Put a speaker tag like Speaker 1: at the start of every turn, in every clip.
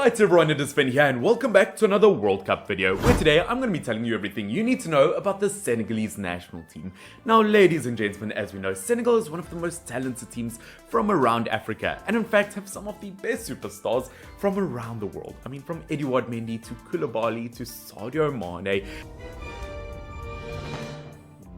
Speaker 1: Alright everyone, it is Finn here and welcome back to another World Cup video where today I'm going to be telling you everything you need to know about the Senegalese national team. Now ladies and gentlemen, as we know, Senegal is one of the most talented teams from around Africa and in fact have some of the best superstars from around the world. I mean, from Eduard, Mendy to Koulibaly to Sadio Mane.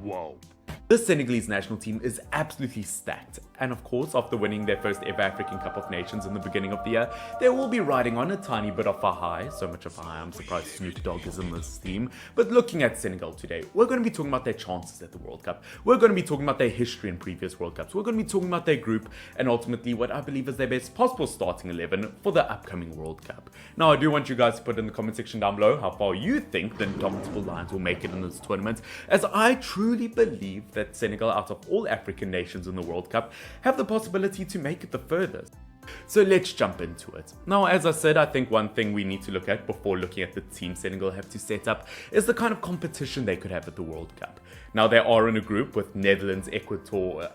Speaker 1: Whoa. The Senegalese national team is absolutely stacked, and of course, after winning their first ever African Cup of Nations in the beginning of the year, they will be riding on a tiny bit of a high, so much of a high I'm surprised Snoop Dogg is in this team. But looking at Senegal today, we're going to be talking about their chances at the World Cup, we're going to be talking about their history in previous World Cups, we're going to be talking about their group, and ultimately what I believe is their best possible starting 11 for the upcoming World Cup. Now I do want you guys to put in the comment section down below how far you think the Indomitable Lions will make it in this tournament, as I truly believe that Senegal, out of all African nations in the World Cup, have the possibility to make it the furthest. So let's jump into it. Now, as I said, I think one thing we need to look at before looking at the team Senegal have to set up is the kind of competition they could have at the World Cup. Now, they are in a group with Netherlands, Ecuador,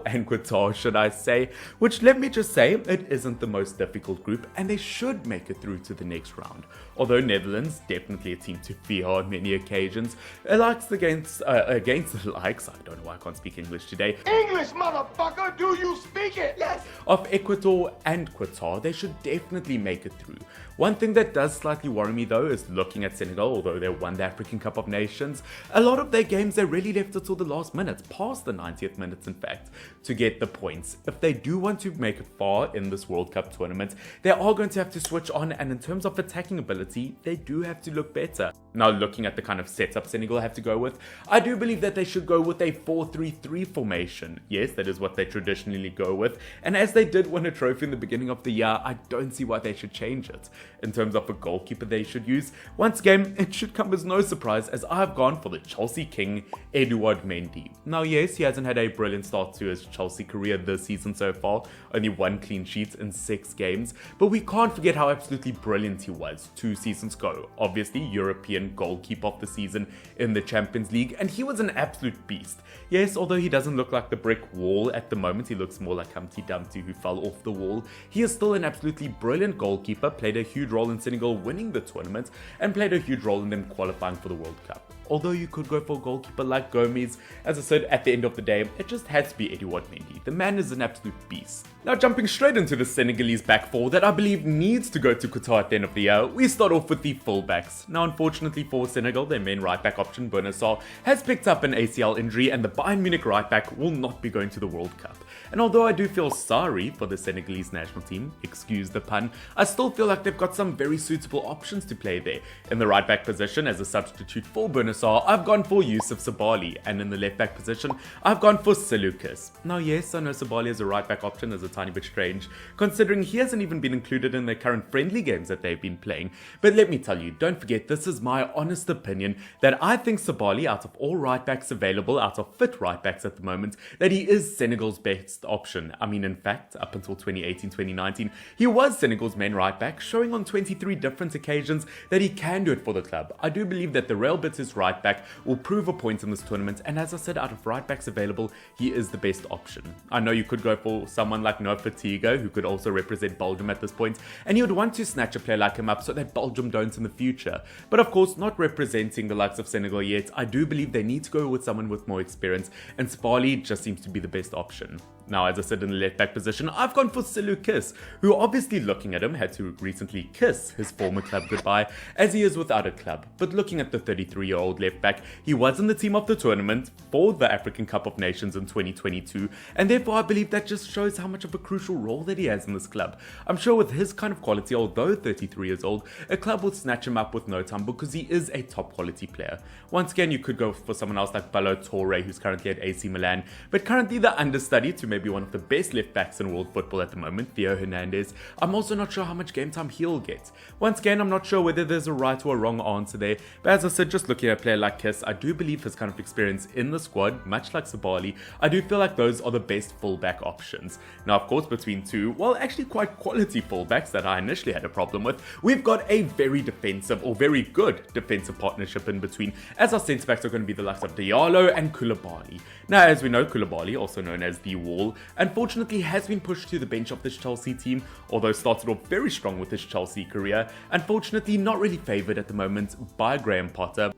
Speaker 1: and Qatar, should I say, which, let me just say, it isn't the most difficult group, and they should make it through to the next round. Although Netherlands, definitely a team to fear on many occasions, against the likes, I don't know why I can't speak English today.
Speaker 2: English, motherfucker, do you speak it? Yes.
Speaker 1: Of Ecuador and Qatar, they should definitely make it through. One thing that does slightly worry me though is looking at Senegal, although they won the African Cup of Nations, a lot of their games they really left it till the last minute, past the 90th minutes in fact, to get the points. If they do want to make it far in this World Cup tournament, they are going to have to switch on, and in terms of attacking ability, they do have to look better. Now looking at the kind of setup Senegal have to go with, I do believe that they should go with a 4-3-3 formation. Yes, that is what they traditionally go with, and as they did win a trophy in the beginning of the year, I don't see why they should change it. In terms of a goalkeeper they should use, once again, it should come as no surprise as I've gone for the Chelsea King, Eduard Mendy. Now yes, he hasn't had a brilliant start to his Chelsea career this season so far, only 1 clean sheet in 6 games, but we can't forget how absolutely brilliant he was 2 seasons ago. Obviously, European goalkeeper of the season in the Champions League, and he was an absolute beast. Yes, although he doesn't look like the brick wall at the moment, he looks more like Humpty Dumpty who fell off the wall. He is still an absolutely brilliant goalkeeper, played a huge role in Senegal winning the tournament, and played a huge role in them qualifying for the World Cup. Although you could go for a goalkeeper like Gomez, as I said, at the end of the day, it just had to be Eduard Mendy. The man is an absolute beast. Now jumping straight into the Senegalese back four that I believe needs to go to Qatar at the end of the year, we start off with the fullbacks. Now unfortunately for Senegal, their main right back option, Bonassar, has picked up an ACL injury and the Bayern Munich right back will not be going to the World Cup. And although I do feel sorry for the Senegalese national team, excuse the pun, I still feel like they've got some very suitable options to play there. In the right back position as a substitute for Bonassar, I've gone for Youssouf Sabaly, and in the left back position, I've gone for Seloukas. Now yes, I know Sabaly as a right back option is a tiny bit strange, considering he hasn't even been included in the current friendly games that they've been playing, but let me tell you, don't forget, this is my honest opinion, that I think Sabaly, out of all right backs available, out of fit right backs at the moment, that he is Senegal's best option. I mean, in fact, up until 2018-2019, he was Senegal's main right back, showing on 23 different occasions that he can do it for the club. I do believe that the Real Betis right back will prove a point in this tournament, and as I said, out of right backs available, he is the best option. I know you could go for someone like No Fatiga, who could also represent Belgium at this point, and you would want to snatch a player like him up so that Belgium don't in the future. But of course, not representing the likes of Senegal yet, I do believe they need to go with someone with more experience, and Sabaly just seems to be the best option. Now, as I said, in the left back position, I've gone for Seloukas, who obviously looking at him had to recently kiss his former club goodbye as he is without a club. But looking at the 33-year-old left back, he was in the team of the tournament for the African Cup of Nations in 2022, and therefore I believe that just shows how much of a crucial role that he has in this club. I'm sure with his kind of quality, although 33 years old, a club will snatch him up with no time because he is a top quality player. Once again, you could go for someone else like Balo Toure, who's currently at AC Milan, but currently the understudy to maybe one of the best left backs in world football at the moment, Theo Hernandez. I'm also not sure how much game time he'll get. Once again, I'm not sure whether there's a right or a wrong answer there, but as I said, just looking at a player like Kiss, I do believe his kind of experience in the squad, much like Sabaly, I do feel like those are the best fullback options. Now, of course, between two, well, actually quite quality fullbacks that I initially had a problem with, we've got a very defensive or very good defensive partnership in between, as our centre backs are going to be the likes of Diallo and Kulabani. Now, as we know, Koulibaly, also known as the Wall, Liverpool, unfortunately has been pushed to the bench of this Chelsea team, although started off very strong with his Chelsea career. Unfortunately not really favoured at the moment by Graham Potter.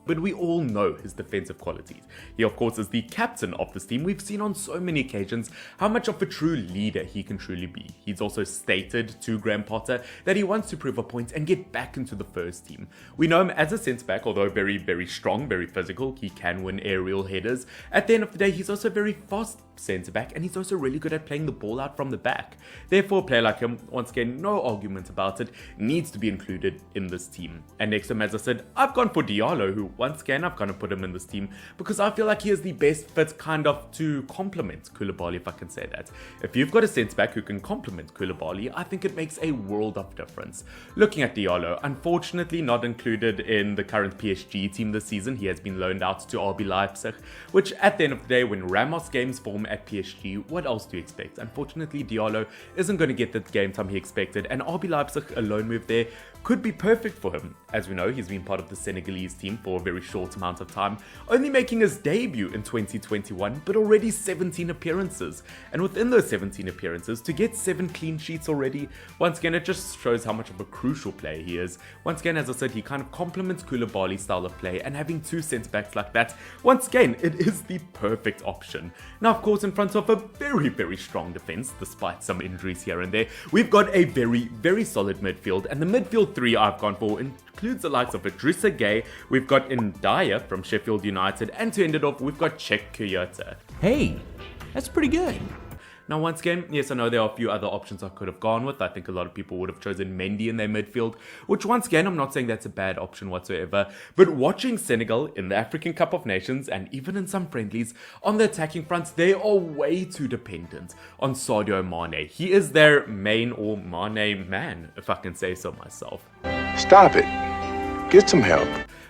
Speaker 1: But we all know his defensive qualities. He of course is the captain of this team. We've seen on so many occasions how much of a true leader he can truly be. He's also stated to Graham Potter that he wants to prove a point and get back into the first team. We know him as a centre-back, although very, very strong, very physical. He can win aerial headers. At the end of the day, he's also very fast centre-back, and he's also really good at playing the ball out from the back. Therefore, a player like him, once again, no argument about it, needs to be included in this team. And next to him, as I said, I've gone for Diallo, who once again, I've kind of put him in this team because I feel like he is the best fit kind of to complement Koulibaly, if I can say that. If you've got a centre-back who can complement Koulibaly, I think it makes a world of difference. Looking at Diallo, unfortunately not included in the current PSG team this season. He has been loaned out to RB Leipzig, which at the end of the day, when Ramos games form at PSG, what else do you expect? Unfortunately, Diallo isn't going to get the game time he expected, and RB Leipzig, a loan move there, could be perfect for him. As we know, he's been part of the Senegalese team for a very short amount of time, only making his debut in 2021, but already 17 appearances. And within those 17 appearances, to get 7 clean sheets already, once again, it just shows how much of a crucial player he is. Once again, as I said, he kind of complements Koulibaly's style of play, and having 2 centre-backs like that, once again, it is the perfect option. Now, of course, in front of a very, very strong defence, despite some injuries here and there, we've got a very, very solid midfield, and the midfield 3 I've gone for includes the likes of Idrissa Gueye, we've got Untitled from Sheffield United, and to end it off, we've got Koulibaly.
Speaker 3: Hey, that's pretty good.
Speaker 1: Now, once again, yes, I know there are a few other options I could have gone with. I think a lot of people would have chosen Mendy in their midfield, which once again, I'm not saying that's a bad option whatsoever. But watching Senegal in the African Cup of Nations and even in some friendlies, on the attacking front, they are way too dependent on Sadio Mane. He is their main or Mane man, if I can say so myself.
Speaker 2: Stop it. Get some help.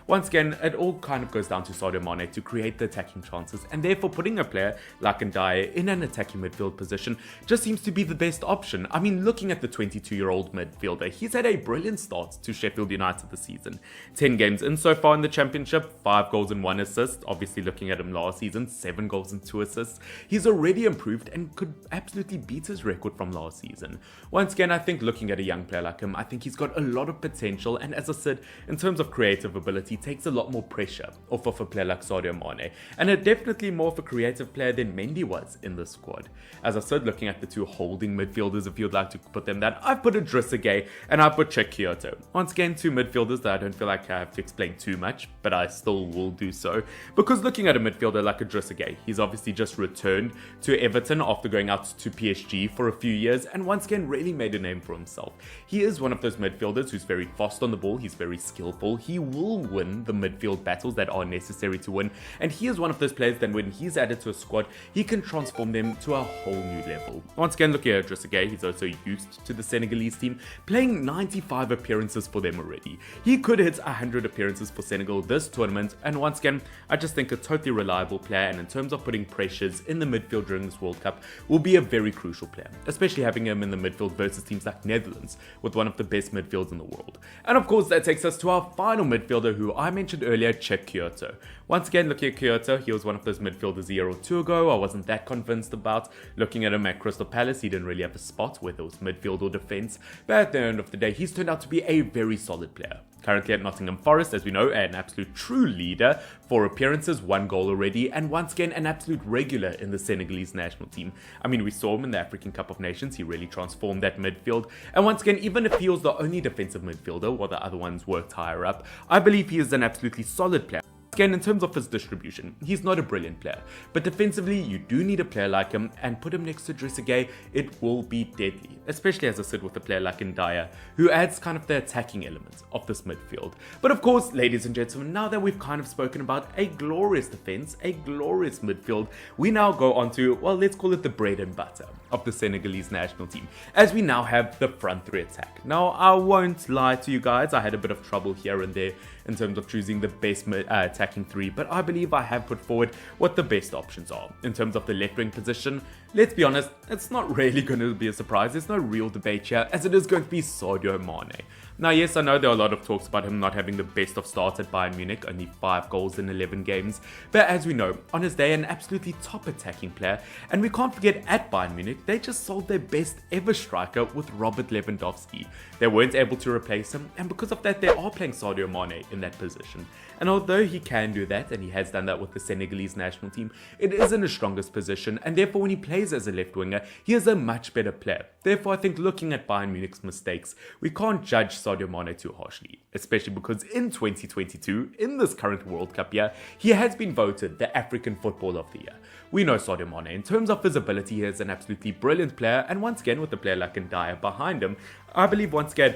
Speaker 1: Once again, it all kind of goes down to Sadio Mane to create the attacking chances, and therefore putting a player like Ndiaye in an attacking midfield position just seems to be the best option. I mean, looking at the 22-year-old midfielder, he's had a brilliant start to Sheffield United this season. 10 games in so far in the Championship, 5 goals and 1 assist. Obviously, looking at him last season, 7 goals and 2 assists. He's already improved and could absolutely beat his record from last season. Once again, I think looking at a young player like him, I think he's got a lot of potential, and as I said, in terms of creative ability, takes a lot more pressure off of a player like Sadio Mane, and definitely more of a creative player than Mendy was in the squad. As I said, looking at the 2 holding midfielders, if you'd like to put them that, I've put Idrissa Gueye and I've put Koulibaly. Once again, 2 midfielders that I don't feel like I have to explain too much, but I still will do so, because looking at a midfielder like Idrissa Gueye, he's obviously just returned to Everton after going out to PSG for a few years, and once again really made a name for himself. He is one of those midfielders who's very fast on the ball, he's very skillful, he will win the midfield battles that are necessary to win, and he is one of those players that when he's added to a squad, he can transform them to a whole new level. Once again, looking at Idrissa Gueye, he's also used to the Senegalese team, playing 95 appearances for them already. He could hit 100 appearances for Senegal this tournament, and once again, I just think a totally reliable player, and in terms of putting pressures in the midfield during this World Cup, will be a very crucial player, especially having him in the midfield versus teams like Netherlands, with one of the best midfields in the world. And of course, that takes us to our final midfielder, who I mentioned earlier, Koulibaly. Once again, looking at Koulibaly, he was one of those midfielders a year or 2 ago I wasn't that convinced about. Looking at him at Crystal Palace, he didn't really have a spot, whether it was midfield or defence, but at the end of the day, he's turned out to be a very solid player. Currently at Nottingham Forest, as we know, an absolute true leader, 4 appearances, 1 goal already, and once again an absolute regular in the Senegalese national team. I mean, we saw him in the African Cup of Nations, he really transformed that midfield, and once again, even if he was the only defensive midfielder while the other ones worked higher up, I believe he is an absolutely solid player. Again, in terms of his distribution, he's not a brilliant player, but defensively, you do need a player like him, and put him next to Idrissa Gueye, it will be deadly, especially as I said with a player like Ndiaye, who adds kind of the attacking element of this midfield. But of course, ladies and gentlemen, now that we've kind of spoken about a glorious defense, a glorious midfield, we now go on to, well, let's call it the bread and butter of the Senegalese national team, as we now have the front 3 attack. Now, I won't lie to you guys, I had a bit of trouble here and there in terms of choosing the best attacking three, but I believe I have put forward what the best options are. In terms of the left wing position, let's be honest, it's not really going to be a surprise. There's no real debate here, as it is going to be Sadio Mane. Now, yes, I know there are a lot of talks about him not having the best of starts at Bayern Munich, only 5 goals in 11 games, but as we know, on his day, an absolutely top attacking player, and we can't forget at Bayern Munich, they just sold their best ever striker with Robert Lewandowski. They weren't able to replace him, and because of that, they are playing Sadio Mane in that position. And although he can do that, and he has done that with the Senegalese national team, it isn't his strongest position, and therefore when he plays as a left winger, he is a much better player. Therefore, I think looking at Bayern Munich's mistakes, we can't judge Sadio Mane too harshly, especially because in 2022, in this current World Cup year, he has been voted the African Footballer of the Year. We know Sadio Mane, in terms of his ability, he is an absolutely brilliant player, and once again, with a player like Diallo behind him, I believe once again,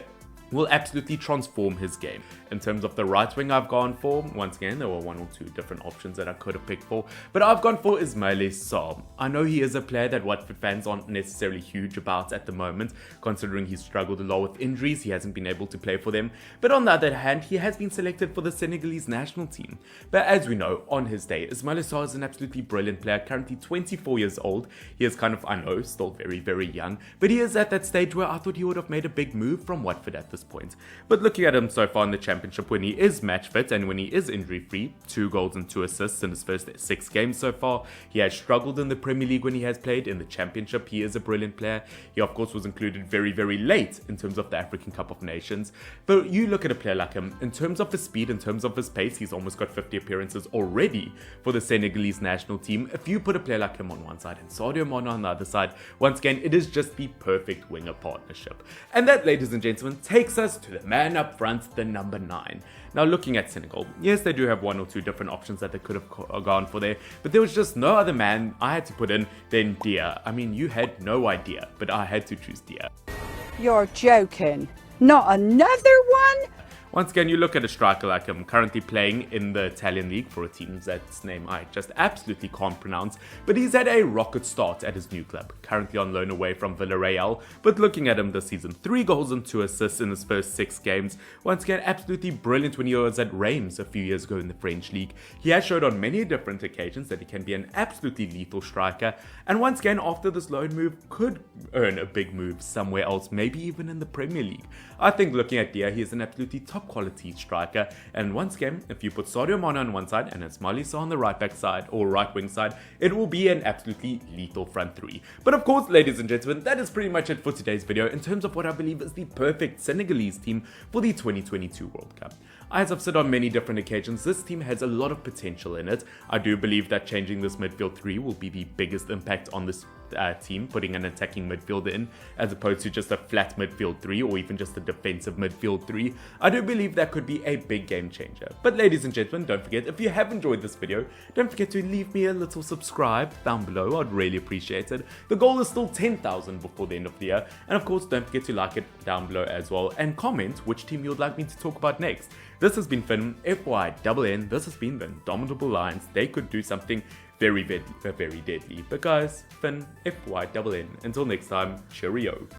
Speaker 1: will absolutely transform his game. In terms of the right wing I've gone for, once again, there were 1 or 2 different options that I could have picked for, but I've gone for Ismaila Sarr. I know he is a player that Watford fans aren't necessarily huge about at the moment, considering he's struggled a lot with injuries, he hasn't been able to play for them, but on the other hand, he has been selected for the Senegalese national team. But as we know, on his day, Ismaila Sarr is an absolutely brilliant player, currently 24 years old. He is kind of, I know, still very, very young, but he is at that stage where I thought he would have made a big move from Watford at this point. But looking at him so far in the championship, when he is match fit and when he is injury free, 2 goals and 2 assists in his first 6 games so far. He has struggled in the Premier League when he has played. In the championship, he is a brilliant player. He of course was included very, very late in terms of the African Cup of Nations. But you look at a player like him, in terms of his speed, in terms of his pace, he's almost got 50 appearances already for the Senegalese national team. If you put a player like him on one side and Sadio Mane on the other side, once again, it is just the perfect winger partnership. And that, ladies and gentlemen, takes us to the man up front, the number 9. Now, looking at Senegal, yes, they do have 1 or 2 different options that they could have gone for there, but there was just no other man I had to put in than Diallo. I mean, you had no idea, but I had to choose Diallo.
Speaker 4: You're joking. Not another one?
Speaker 1: Once again, you look at a striker like him, currently playing in the Italian league for a team that's name I just absolutely can't pronounce, but he's had a rocket start at his new club, currently on loan away from Villarreal. But looking at him this season, 3 goals and 2 assists in his first 6 games. Once again, absolutely brilliant when he was at Reims a few years ago in the French league. He has showed on many different occasions that he can be an absolutely lethal striker, and once again, after this loan move, could earn a big move somewhere else, maybe even in the Premier League. I think looking at Diallo, he is an absolutely top quality striker, and once again, if you put Sadio Mane on one side and Ismaila Sarr on the right back side or right wing side, it will be an absolutely lethal front 3. But of course, ladies and gentlemen, that is pretty much it for today's video in terms of what I believe is the perfect Senegalese team for the 2022 World Cup. As I've said on many different occasions, this team has a lot of potential in it. I do believe that changing this midfield 3 will be the biggest impact on this team, putting an attacking midfielder in as opposed to just a flat midfield 3 or even just a defensive midfield 3. I do believe that could be a big game changer. But ladies and gentlemen, don't forget, if you have enjoyed this video, don't forget to leave me a little subscribe down below. I'd really appreciate it. The goal is still 10,000 before the end of the year, and of course don't forget to like it down below as well and comment which team you would like me to talk about next. This has been Finn, FYNN. This has been the Indomitable Lions. They could do something very deadly. But guys, Finn, FYNN. Until next time, cheerio.